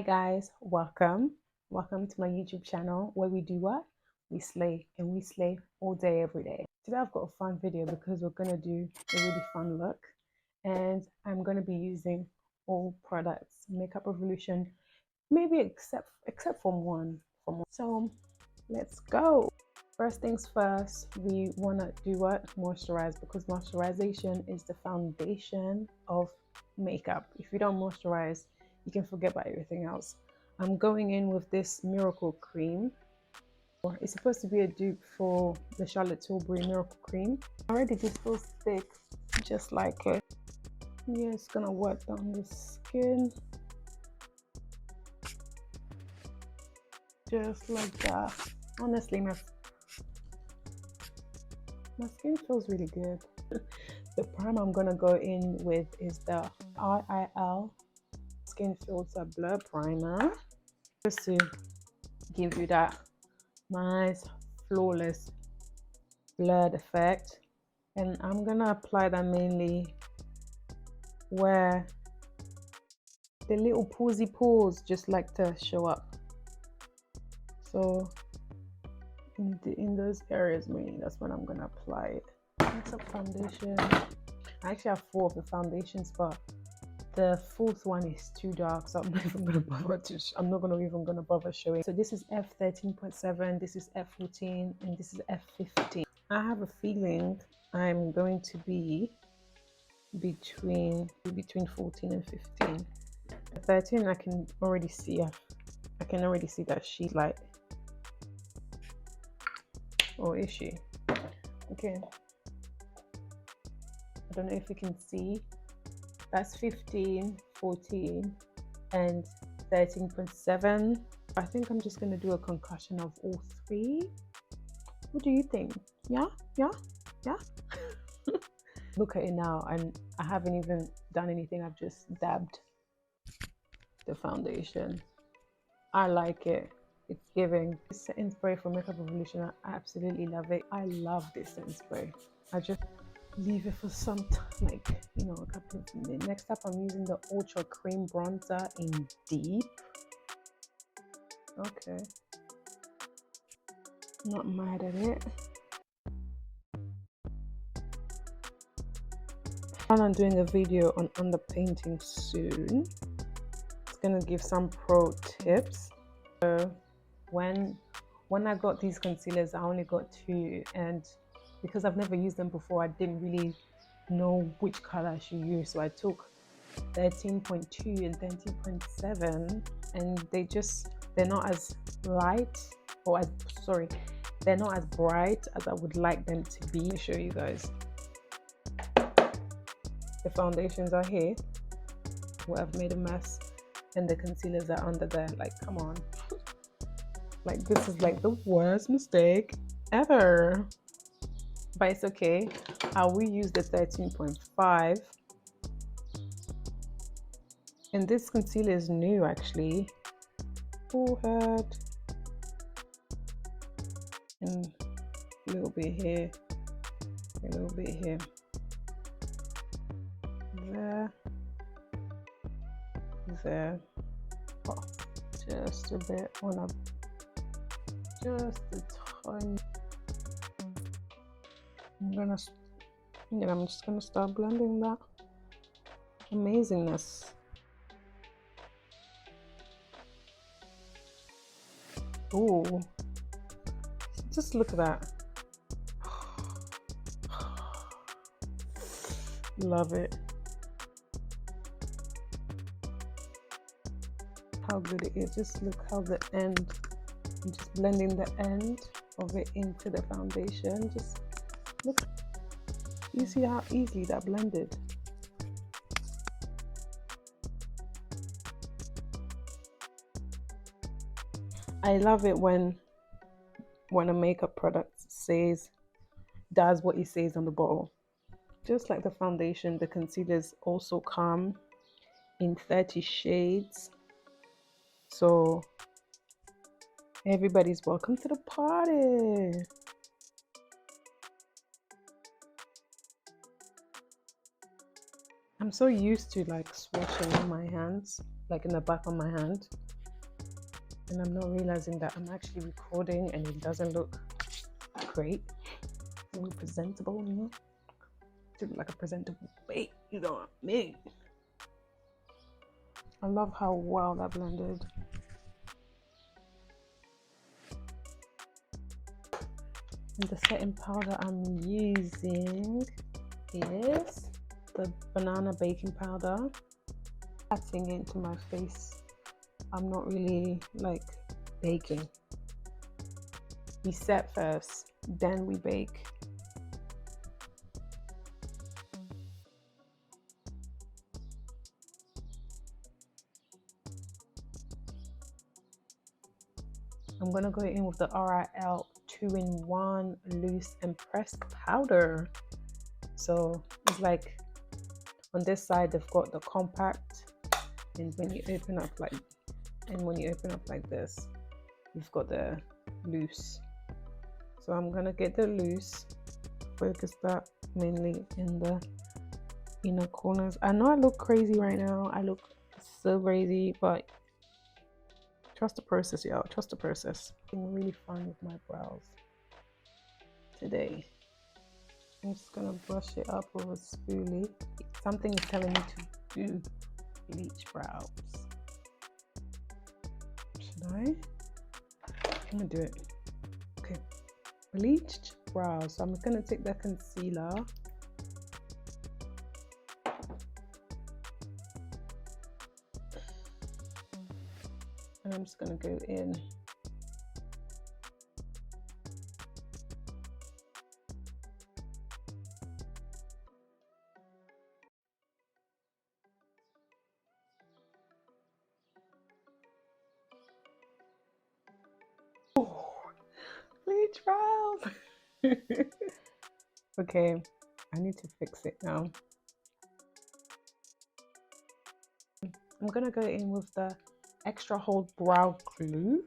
guys, welcome to my YouTube channel where we do what? We slay, and we slay all day every day. Today I've got a fun video because we're going to do a really fun look, and I'm going to be using all products, Makeup Revolution, maybe except from one. So let's go. First things first, we want to do what? Moisturize, because moisturization is the foundation of makeup. If you don't moisturize, you can forget about everything else. I'm going in with this Miracle Cream. It's supposed to be a dupe for the Charlotte Tilbury Miracle Cream. Already this feels thick, just like it. Yeah, it's gonna work down the skin. Just like that. Honestly, my skin feels really good. The primer I'm gonna go in with is the RIL Skin Filter Blur Primer, just to give you that nice flawless blurred effect. And I'm gonna apply that mainly where the little pawsy pores just like to show up. So in those areas mainly, that's when I'm gonna apply it. Next up, foundation. I actually have 4 of the foundations, but the 4th one is too dark, so I'm not even gonna bother showing. So this is f13.7, this is f14, and this is f15. I have a feeling I'm going to be between 14 and 15. The 13, I can already see that she's light. Or is she? Okay. I don't know if you can see. That's 15, 14, and 13.7. I think I'm just going to do a concussion of all 3. What do you think? Yeah? Look at it now, and I haven't even done anything. I've just dabbed the foundation. I like it. It's giving. This setting spray from Makeup Revolution, I absolutely love it. I love this setting spray. I just leave it for some time, like, you know, a couple of minutes. Next up, I'm using the Ultra Cream Bronzer in Deep. Okay, not mad at it. I'm doing a video on underpainting soon. It's gonna give some pro tips. So when I got these concealers, I only got 2, and because I've never used them before, I didn't really know which color I should use. So I took 13.2 and 13.7, and they're not as light, or they're not as bright as I would like them to be. Let me show you guys. The foundations are here where I've made a mess, and the concealers are under there. Like, come on. Like, this is like the worst mistake ever. But it's okay. I will use the 13.5. And this concealer is new, actually. Forehead. And a little bit here. A little bit here. There. Oh, just a bit just a tiny. I'm just gonna start blending that amazingness. Ooh, just look at that. Love it. How good it is. Just look how the end, I'm just blending the end of it into the foundation. Just look, you see how easily that blended. I love it when a makeup product does what it says on the bottle. Just like the foundation, the concealers also come in 30 shades. So everybody's welcome to the party. I'm so used to like swatching on my hands, like in the back of my hand. and I'm not realizing that I'm actually recording and it doesn't look great. It look presentable, you know? To look like a presentable bait, you know what I mean? I love how well that blended. And the setting powder I'm using is the banana baking powder. Patting it into my face. I'm not really like baking. We set first, then we bake. I'm gonna go in with the RIL 2-in-1 loose and pressed powder. So it's like on this side they've got the compact, and when you open up like this, you've got the loose. So I'm gonna get the loose, focus that mainly in the inner corners. I know I look crazy right now. I look so crazy, but trust the process, y'all. Trust the process. I'm really fun with my brows today. I'm just gonna brush it up with a spoolie. Something is telling me to do bleach brows. Should I? I'm gonna do it. Okay, bleached brows. So I'm gonna take the concealer. And I'm just gonna go in. Bleach brows. Okay, I need to fix it now. I'm gonna go in with the extra hold brow glue.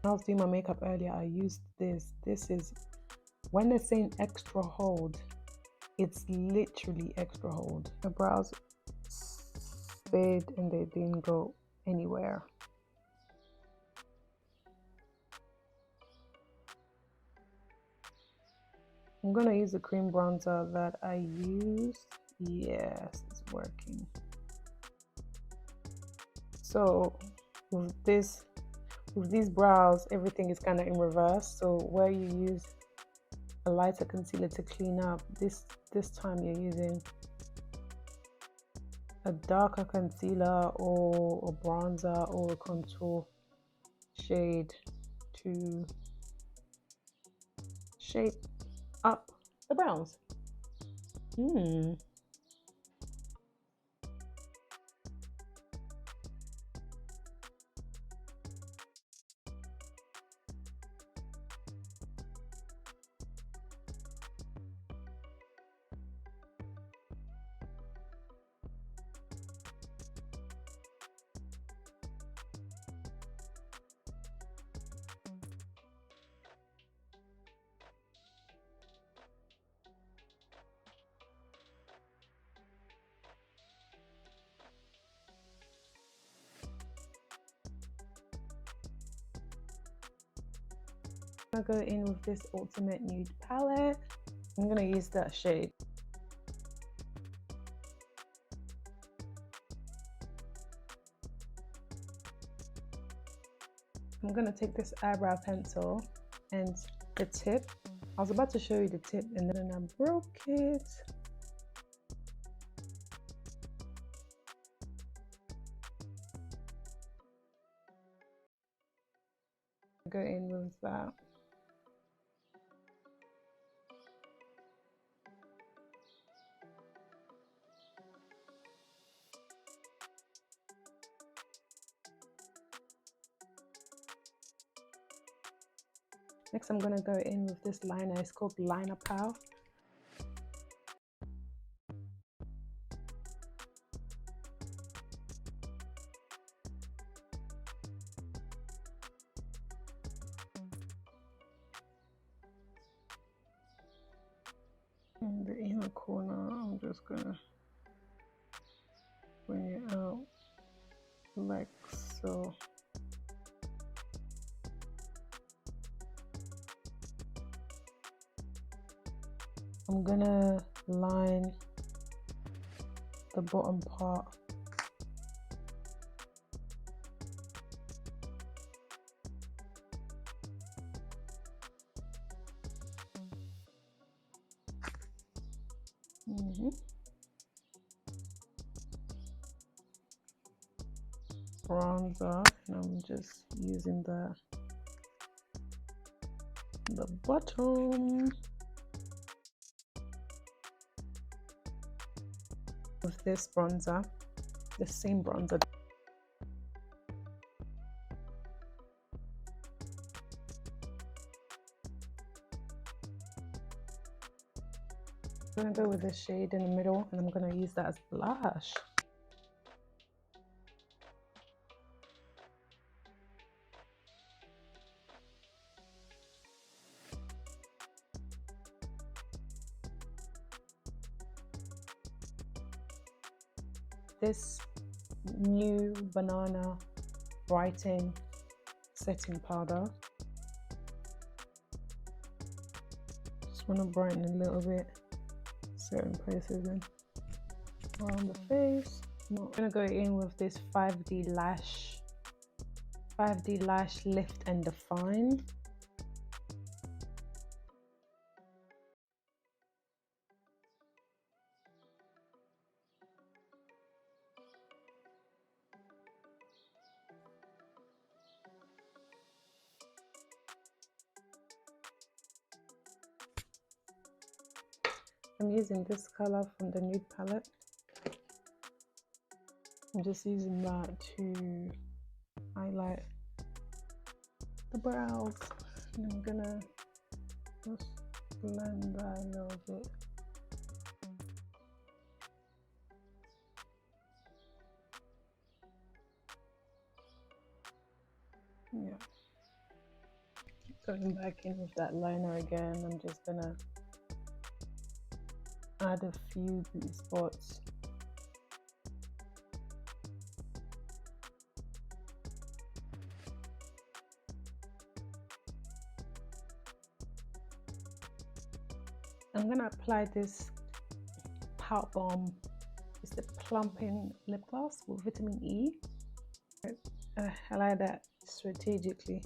When I was doing my makeup earlier, I used this. This is, when they're saying extra hold, it's literally extra hold. The brows stayed and they didn't go anywhere. I'm gonna use the cream bronzer that I used. Yes, it's working. So with these brows, everything is kind of in reverse. So where you use a lighter concealer to clean up, this time you're using a darker concealer or a bronzer or a contour shade to shape up the brows. I'm gonna go in with this Ultimate Nude palette. I'm gonna use that shade. I'm gonna take this eyebrow pencil and the tip. I was about to show you the tip and then I broke it. Go in with that. Next, I'm gonna go in with this liner. It's called Liner Pow. In the inner corner, I'm just gonna bring it out like so. I'm gonna line the bottom part. Bronzer, and I'm just using the bottom with this bronzer, the same bronzer. I'm gonna go with this shade in the middle, and I'm gonna use that as blush. This new banana brightening setting powder. Just want to brighten a little bit, certain places and around the face. I'm gonna go in with this 5D lash lift and define. I'm using this color from the nude palette. I'm just using that to highlight the brows. And I'm gonna just blend that a little bit. Yeah. Going back in with that liner again, I'm just gonna add a few beauty spots. I'm gonna apply this Pout Balm. It's the plumping lip gloss with vitamin E. I like that strategically.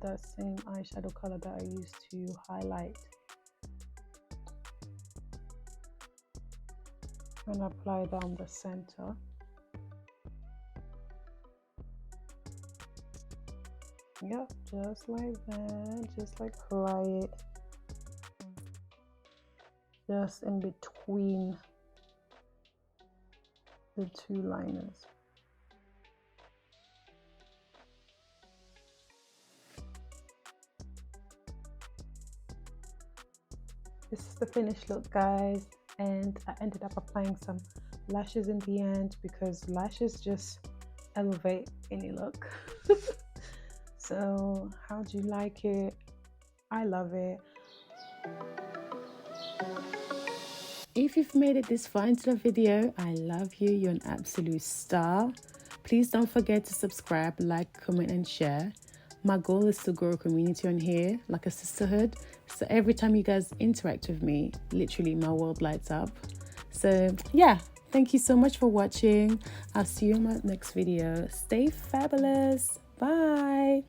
That same eyeshadow color that I used to highlight, and apply down the center. Yep, just like that. Just like apply it just in between the two liners. This is the finished look, guys, and I ended up applying some lashes in the end because lashes just elevate any look. So how do you like it? I love it. If you've made it this far into the video, I love you. You're an absolute star. Please don't forget to subscribe, like, comment and share. My goal is to grow a community on here, like a sisterhood. So every time you guys interact with me, literally my world lights up. So yeah, thank you so much for watching. I'll see you in my next video. Stay fabulous. Bye.